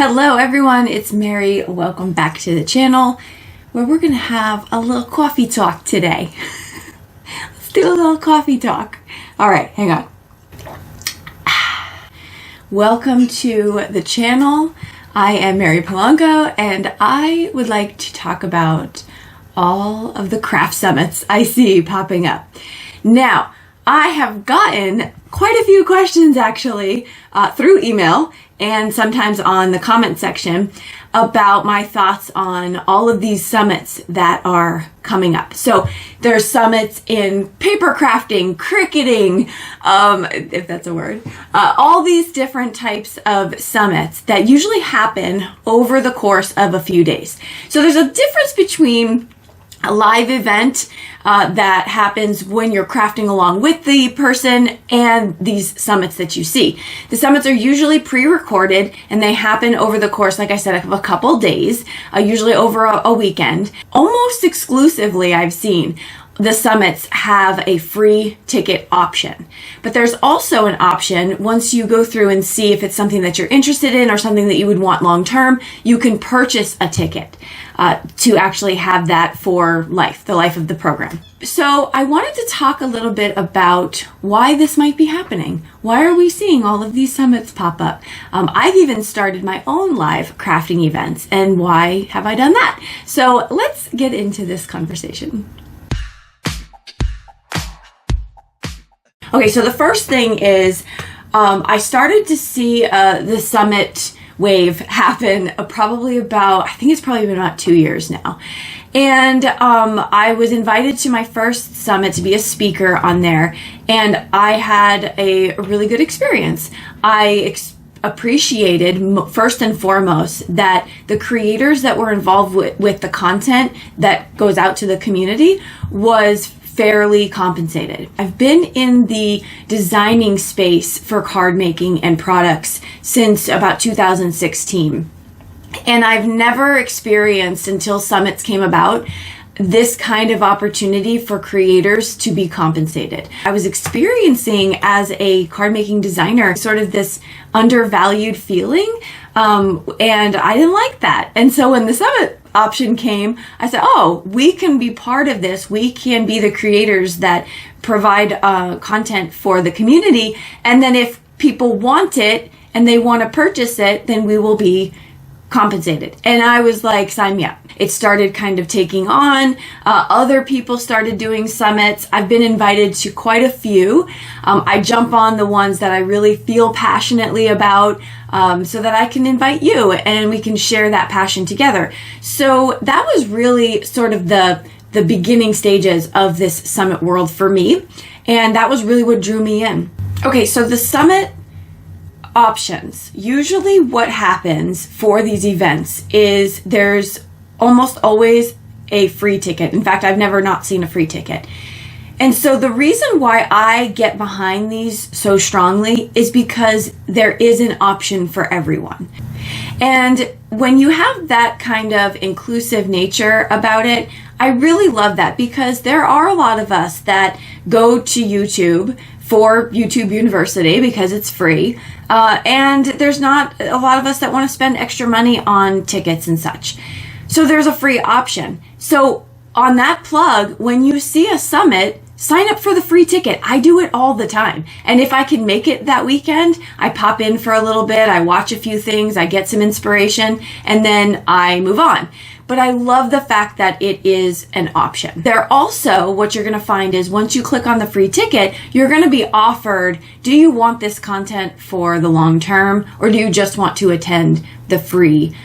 Hello everyone, it's Mary. Welcome back to the channel where we're going to have a little coffee talk today. Let's do a little coffee talk. All right, hang on. Welcome to the channel. I am Mary Polanco and I would like to talk about all of the craft summits I see popping up. Now, I have gotten quite a few questions actually through email and sometimes on the comment section about my thoughts on all of these summits that are coming up. So there's summits in paper crafting, cricketing, if that's a word, all these different types of summits that usually happen over the course of a few days. So there's a difference between a live event that happens when you're crafting along with the person and these summits that you see. The summits are usually pre-recorded and they happen over the course, like I said, of a couple days, usually over a weekend. Almost exclusively, I've seen the summits have a free ticket option. But there's also an option once you go through and see if it's something that you're interested in or something that you would want long term, you can purchase a ticket to actually have that for life, the life of the program. So I wanted to talk a little bit about why this might be happening. Why are we seeing all of these summits pop up? I've even started my own live crafting events, and why have I done that? So let's get into this conversation. Okay, so the first thing is I started to see the summit wave happen probably about, I think it's probably been about 2 years now. And I was invited to my first summit to be a speaker on there, and I had a really good experience. I appreciated first and foremost that the creators that were involved with the content that goes out to the community was fairly compensated. I've been in the designing space for card making and products since about 2016. And I've never experienced, until summits came about, this kind of opportunity for creators to be compensated. I was experiencing as a card making designer sort of this undervalued feeling, and I didn't like that. And so when the summit option came, I said, oh, we can be part of this. We can be the creators that provide content for the community. And then if people want it and they want to purchase it, then we will be compensated. And I was like, sign me up. It started kind of taking on. Other people started doing summits. I've been invited to quite a few. I jump on the ones that I really feel passionately about, so that I can invite you and we can share that passion together. So that was really sort of the beginning stages of this summit world for me. And that was really what drew me in. Okay, so the summit options. Usually what happens for these events is there's almost always a free ticket. In fact, I've never not seen a free ticket. And so the reason why I get behind these so strongly is because there is an option for everyone. And when you have that kind of inclusive nature about it, I really love that, because there are a lot of us that go to YouTube for YouTube University because it's free. And there's not a lot of us that want to spend extra money on tickets and such. So there's a free option. So on that plug, when you see a summit, sign up for the free ticket. I do it all the time. And if I can make it that weekend, I pop in for a little bit, I watch a few things, I get some inspiration, and then I move on. But I love the fact that it is an option. There also, what you're going to find is once you click on the free ticket, you're going to be offered, do you want this content for the long term, or do you just want to attend the free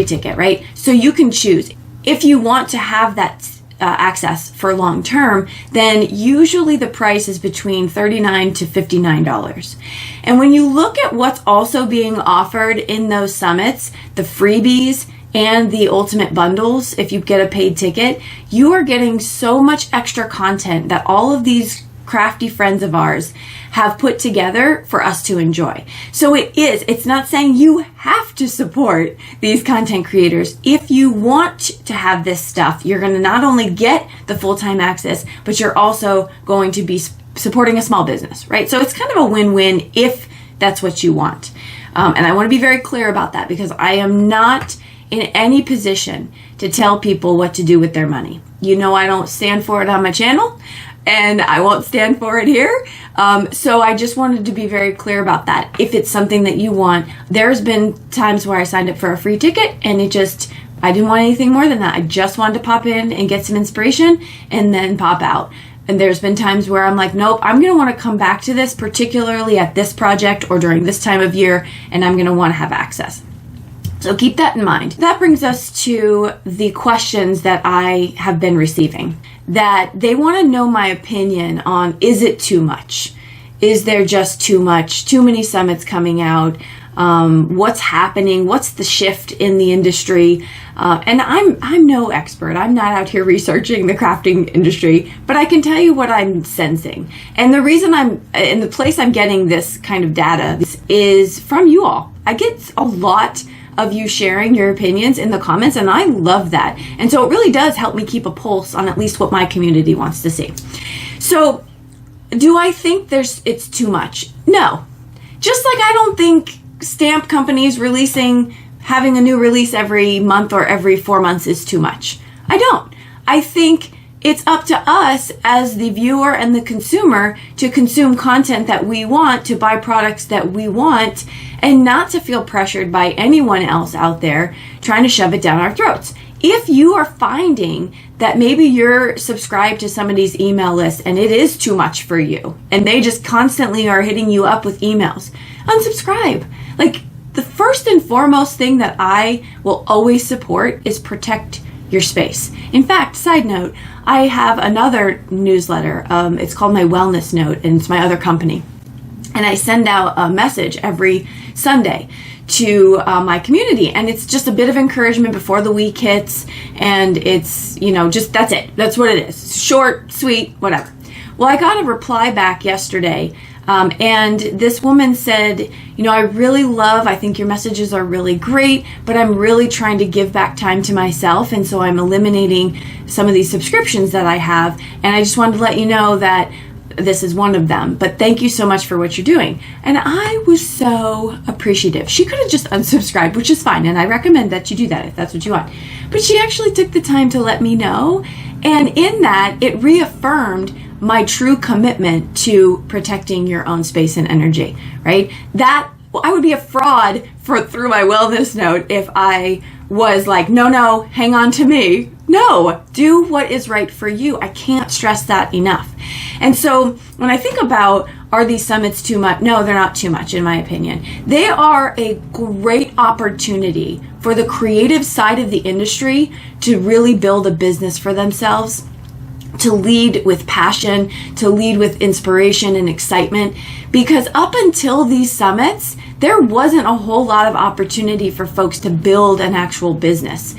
ticket, right? So you can choose. If you want to have that access for long term, then usually the price is between $39 to $59. And when you look at what's also being offered in those summits, the freebies and the ultimate bundles, if you get a paid ticket, you are getting so much extra content that all of these crafty friends of ours have put together for us to enjoy. So it's not saying you have to support these content creators. If you want to have this stuff, you're going to not only get the full-time access, but you're also going to be supporting a small business, right? So it's kind of a win-win if that's what you want. And I want to be very clear about that because I am not in any position to tell people what to do with their money. You know, I don't stand for it on my channel, and I won't stand for it here. So I just wanted to be very clear about that. If it's something that you want, there's been times where I signed up for a free ticket and I didn't want anything more than that. I just wanted to pop in and get some inspiration and then pop out. And there's been times where I'm like, nope, I'm going to want to come back to this, particularly at this project or during this time of year, and I'm going to want to have access. So keep that in mind. That brings us to the questions that I have been receiving, that they want to know my opinion on, is it too much? Is there just too much? Too many summits coming out? What's happening? What's the shift in the industry? And I'm no expert. I'm not out here researching the crafting industry, but I can tell you what I'm sensing. And the reason I'm in the place I'm getting this kind of data is from you all. I get a lot of you sharing your opinions in the comments, and I love that. And so it really does help me keep a pulse on at least what my community wants to see. So do I think it's too much? No. Just like I don't think stamp companies having a new release every month or every 4 months is too much. I don't. I think it's up to us as the viewer and the consumer to consume content that we want, to buy products that we want, and not to feel pressured by anyone else out there trying to shove it down our throats. If you are finding that maybe you're subscribed to somebody's email list and it is too much for you, and they just constantly are hitting you up with emails, unsubscribe. Like, the first and foremost thing that I will always support is protect your space. In fact, side note, I have another newsletter. It's called my Wellness Note, and it's my other company. And I send out a message every Sunday to my community, and it's just a bit of encouragement before the week hits, and it's, just that's it. That's what it is. Short, sweet, whatever. Well, I got a reply back yesterday, and this woman said, I think your messages are really great, but I'm really trying to give back time to myself, and so I'm eliminating some of these subscriptions that I have, and I just wanted to let you know that this is one of them, but thank you so much for what you're doing. And I was so appreciative. She could have just unsubscribed, which is fine, and I recommend that you do that if that's what you want. But she actually took the time to let me know, and in that, it reaffirmed my true commitment to protecting your own space and energy, right? I would be a fraud through my Wellness Note if I was like, no, hang on to me. No, do what is right for you. I can't stress that enough. And so when I think about, are these summits too much? No, they're not too much, in my opinion. They are a great opportunity for the creative side of the industry to really build a business for themselves, to lead with passion, to lead with inspiration and excitement. Because up until these summits, there wasn't a whole lot of opportunity for folks to build an actual business.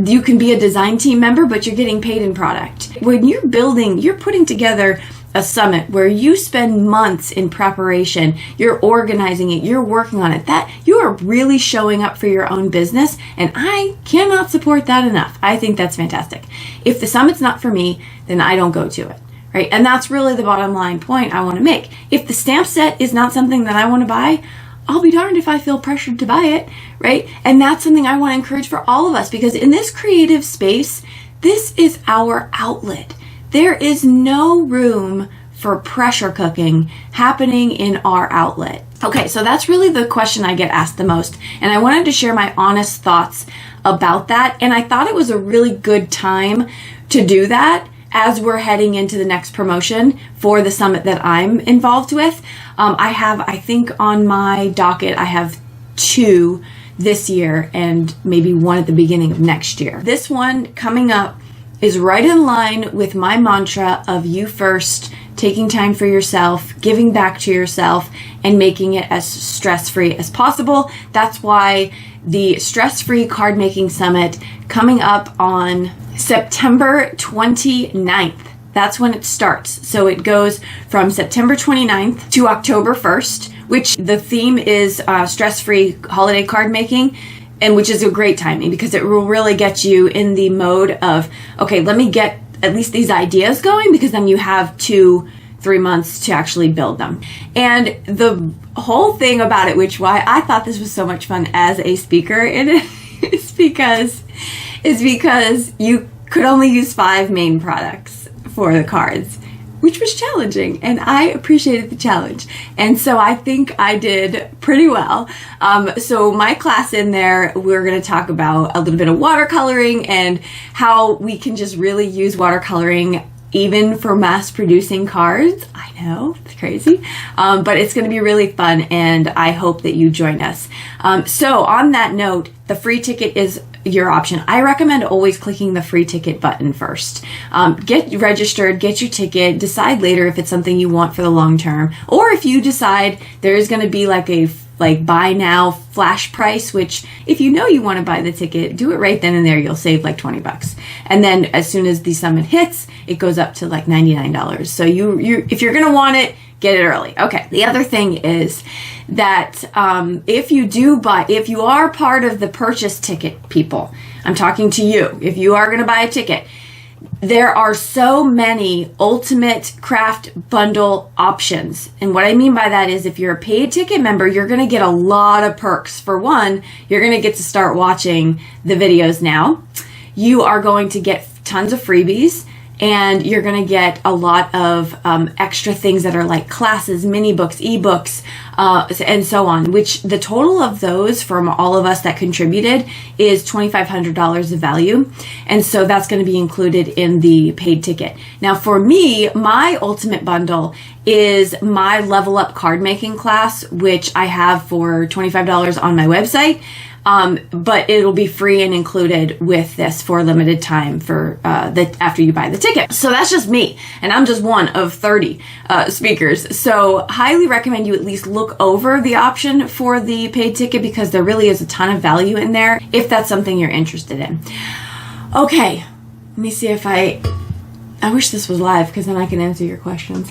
You can be a design team member, but you're getting paid in product. When you're putting together a summit where you spend months in preparation, you're organizing it, you're working on it, that you are really showing up for your own business, and I cannot support that enough. I think that's fantastic. If the summit's not for me, then I don't go to it, right? And that's really the bottom line point I want to make. If the stamp set is not something that I want to buy, I'll be darned if I feel pressured to buy it, right? And that's something I want to encourage for all of us, because in this creative space, this is our outlet. There is no room for pressure cooking happening in our outlet. Okay, so that's really the question I get asked the most. And I wanted to share my honest thoughts about that. And I thought it was a really good time to do that as we're heading into the next promotion for the summit that I'm involved with. I think on my docket, I have 2 this year and maybe 1 at the beginning of next year. This one coming up is right in line with my mantra of you first, taking time for yourself, giving back to yourself, and making it as stress-free as possible. That's why the Stress-Free Card Making Summit coming up on September 29th. That's when it starts. So it goes from September 29th to October 1st, which the theme is stress-free holiday card making, and which is a great timing because it will really get you in the mode of, okay, let me get at least these ideas going, because then you have 2 3 months to actually build them. And the whole thing about it, which why I thought this was so much fun as a speaker in it, is because you could only use 5 main products for the cards, which was challenging, and I appreciated the challenge. And so I think I did pretty well. So my class in there, we're going to talk about a little bit of watercoloring and how we can just really use watercoloring even for mass producing cards. I know, it's crazy, but it's going to be really fun, and I hope that you join us. So on that note, the free ticket is your option. I recommend always clicking the free ticket button first. Get registered, get your ticket, decide later if it's something you want for the long term, or if you decide there's going to be like a buy now flash price, which if you know you want to buy the ticket, do it right then and there. You'll save like $20. And then as soon as the summit hits, it goes up to like $99. So you if you're going to want it, get it early. Okay. The other thing is that if you are part of the purchase ticket people, I'm talking to you. If you are going to buy a ticket, there are so many ultimate craft bundle options. And what I mean by that is if you're a paid ticket member, you're going to get a lot of perks. For one, you're going to get to start watching the videos now. You are going to get tons of freebies. And you're going to get a lot of extra things that are like classes, mini books, ebooks, and so on, which the total of those from all of us that contributed is $2,500 of value. And so that's going to be included in the paid ticket. Now for me, my ultimate bundle is my level up card making class, which I have for $25 on my website. But it'll be free and included with this for a limited time for after you buy the ticket. So that's just me, and I'm just one of 30 speakers. So highly recommend you at least look over the option for the paid ticket, because there really is a ton of value in there if that's something you're interested in. Okay, let me see if I wish this was live, because then I can answer your questions.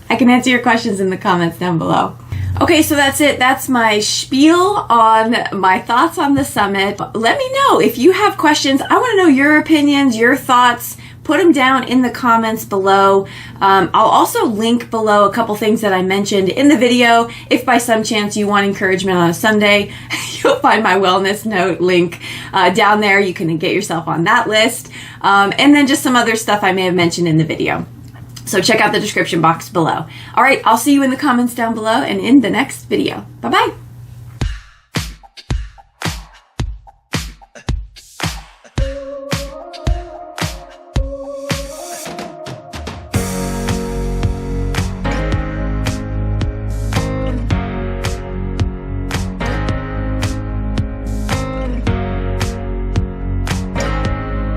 I can answer your questions in the comments down below. Okay, so that's it. That's my spiel on my thoughts on the summit. Let me know if you have questions. I want to know your opinions, your thoughts. Put them down in the comments below. I'll also link below a couple things that I mentioned in the video. If by some chance you want encouragement on a Sunday, you'll find my wellness note link down there. You can get yourself on that list. And then just some other stuff I may have mentioned in the video. So check out the description box below. All right, I'll see you in the comments down below and in the next video. Bye-bye.